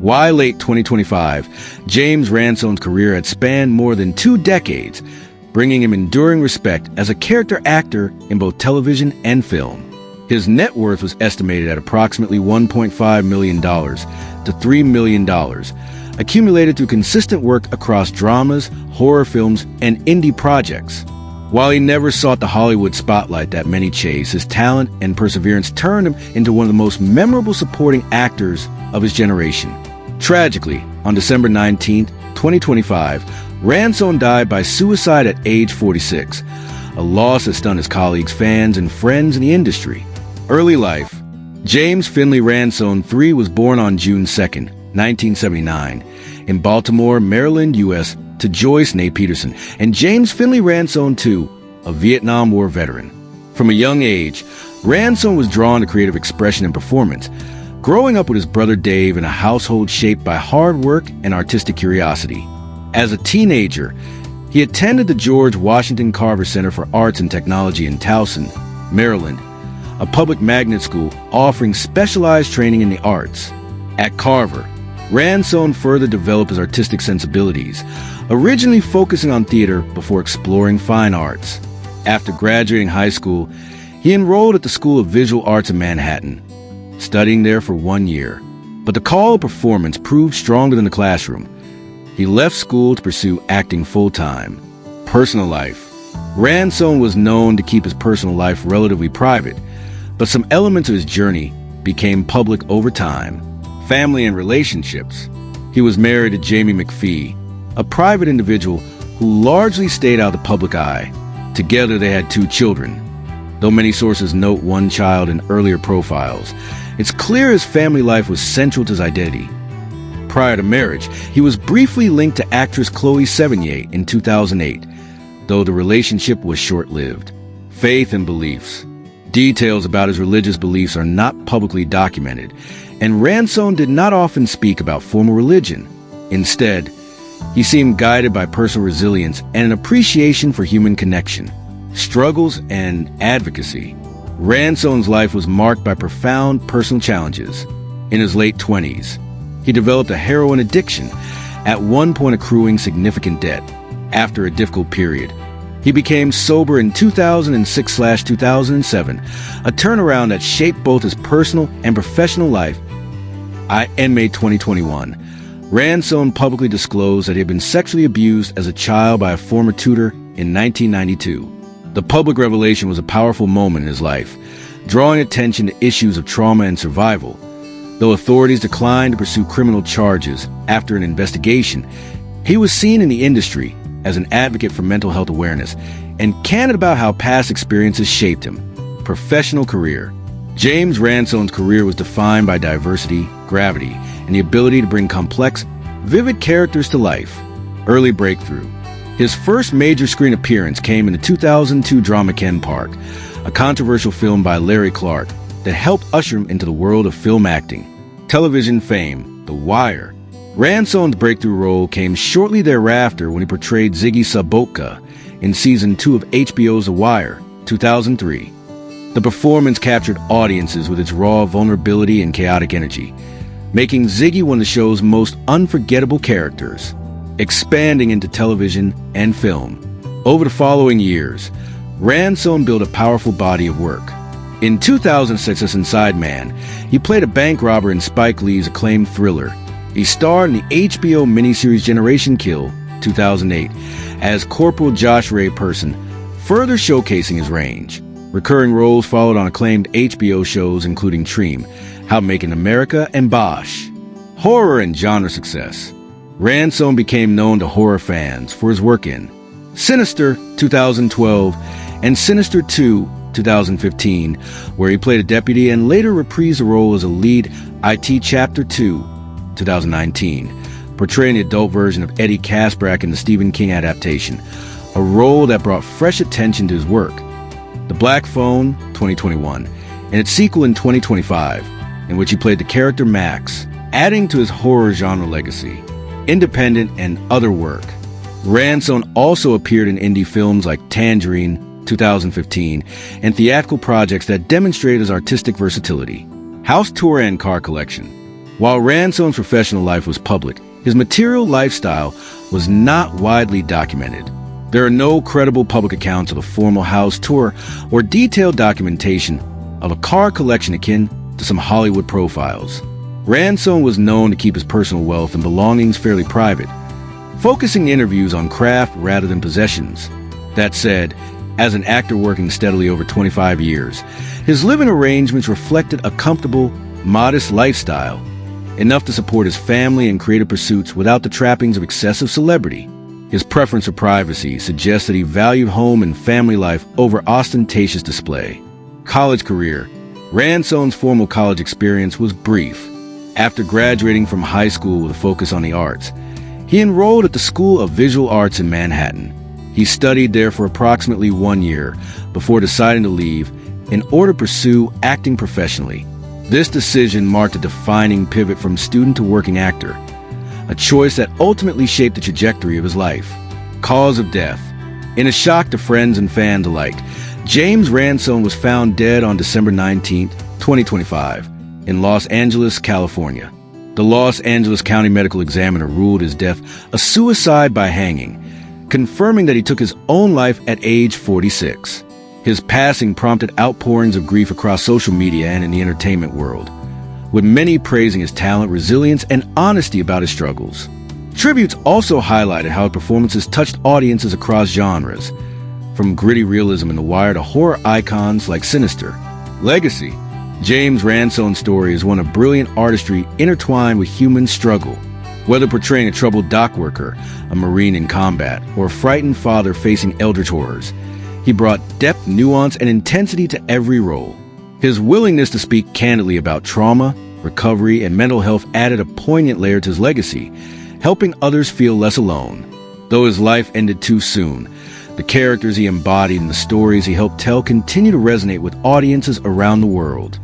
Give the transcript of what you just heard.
Why late 2025, James Ransone's career had spanned more than 2 decades, bringing him enduring respect as a character actor in both television and film. His net worth was estimated at approximately $1.5 million to $3 million, accumulated through consistent work across dramas, horror films, and indie projects. While he never sought the Hollywood spotlight that many chase, his talent and perseverance turned him into one of the most memorable supporting actors of his generation. Tragically, on December 19, 2025, Ransone died by suicide at age 46, a loss that stunned his colleagues, fans, and friends in the industry. Early life. James Finley Ransone III was born on June 2, 1979, in Baltimore, Maryland, U.S., to Joyce Ney Peterson and James Finley Ransone II, a Vietnam War veteran. From a young age, Ransone was drawn to creative expression and performance, growing up with his brother Dave in a household shaped by hard work and artistic curiosity. As a teenager, he attended the George Washington Carver Center for Arts and Technology in Towson, Maryland, a public magnet school offering specialized training in the arts. At Carver, Ransone further developed his artistic sensibilities, originally focusing on theater before exploring fine arts. After graduating high school, he enrolled at the School of Visual Arts in Manhattan, studying there for 1 year. But the call of performance proved stronger than the classroom. He left school to pursue acting full-time. Personal life. Ransone was known to keep his personal life relatively private, but some elements of his journey became public over time. Family and relationships. He was married to Jamie McPhee, a private individual who largely stayed out of the public eye. Together they had 2 children. Though many sources note 1 child in earlier profiles, it's clear his family life was central to his identity. Prior to marriage, he was briefly linked to actress Chloe Sevigny in 2008, though the relationship was short-lived. Faith and beliefs. Details about his religious beliefs are not publicly documented, and Ransone did not often speak about formal religion. Instead, he seemed guided by personal resilience and an appreciation for human connection, struggles, and advocacy. Ransone's life was marked by profound personal challenges. In his late 20s, he developed a heroin addiction, at one point accruing significant debt. After a difficult period, he became sober in 2006/2007, a turnaround that shaped both his personal and professional life. In May 2021, Ransone publicly disclosed that he had been sexually abused as a child by a former tutor in 1992. The public revelation was a powerful moment in his life, drawing attention to issues of trauma and survival. Though authorities declined to pursue criminal charges after an investigation, he was seen in the industry as an advocate for mental health awareness and candid about how past experiences shaped him. Professional career. James Ransone's career was defined by diversity, gravity, and the ability to bring complex, vivid characters to life. Early breakthrough. His first major screen appearance came in the 2002 drama Ken Park, a controversial film by Larry Clark that helped usher him into the world of film acting. Television fame. The Wire. Ransone's breakthrough role came shortly thereafter when he portrayed Ziggy Sobotka in Season 2 of HBO's The Wire, 2003. The performance captured audiences with its raw vulnerability and chaotic energy, making Ziggy one of the show's most unforgettable characters. Expanding into television and film. Over the following years, Ransone built a powerful body of work. In 2006 as Inside Man, he played a bank robber in Spike Lee's acclaimed thriller. He starred in the HBO miniseries Generation Kill, 2008, as Corporal Josh Ray Person, further showcasing his range. Recurring roles followed on acclaimed HBO shows including Treem, How to Make in America, and Bosch. Horror and genre success. Ransone became known to horror fans for his work in Sinister, 2012, and Sinister 2, 2015, where he played a deputy and later reprised the role as a lead IT Chapter 2, 2019, portraying the adult version of Eddie Kaspbrak in the Stephen King adaptation, a role that brought fresh attention to his work. The Black Phone, 2021, and its sequel in 2025, in which he played the character Max, adding to his horror genre legacy. Independent and other work. Ransone also appeared in indie films like Tangerine, 2015, and theatrical projects that demonstrate his artistic versatility. House tour and car collection. While Ransone's professional life was public, his material lifestyle was not widely documented. There are no credible public accounts of a formal house tour or detailed documentation of a car collection akin to some Hollywood profiles. Ransone was known to keep his personal wealth and belongings fairly private, focusing interviews on craft rather than possessions. That said, as an actor working steadily over 25 years, his living arrangements reflected a comfortable, modest lifestyle, enough to support his family and creative pursuits without the trappings of excessive celebrity. His preference for privacy suggests that he valued home and family life over ostentatious display. College career. Ransone's formal college experience was brief. After graduating from high school with a focus on the arts, he enrolled at the School of Visual Arts in Manhattan. He studied there for approximately 1 year before deciding to leave in order to pursue acting professionally. This decision marked a defining pivot from student to working actor, a choice that ultimately shaped the trajectory of his life. Cause of death. In a shock to friends and fans alike, James Ransone was found dead on December 19, 2025, in Los Angeles, California. The Los Angeles County Medical Examiner ruled his death a suicide by hanging, confirming that he took his own life at age 46. His passing prompted outpourings of grief across social media and in the entertainment world, with many praising his talent, resilience, and honesty about his struggles. Tributes also highlighted how his performances touched audiences across genres, from gritty realism in The Wire to horror icons like Sinister. Legacy. James Ransone's story is one of brilliant artistry intertwined with human struggle. Whether portraying a troubled dock worker, a Marine in combat, or a frightened father facing eldritch horrors, he brought depth, nuance, and intensity to every role. His willingness to speak candidly about trauma, recovery, and mental health added a poignant layer to his legacy, helping others feel less alone. Though his life ended too soon, the characters he embodied and the stories he helped tell continue to resonate with audiences around the world.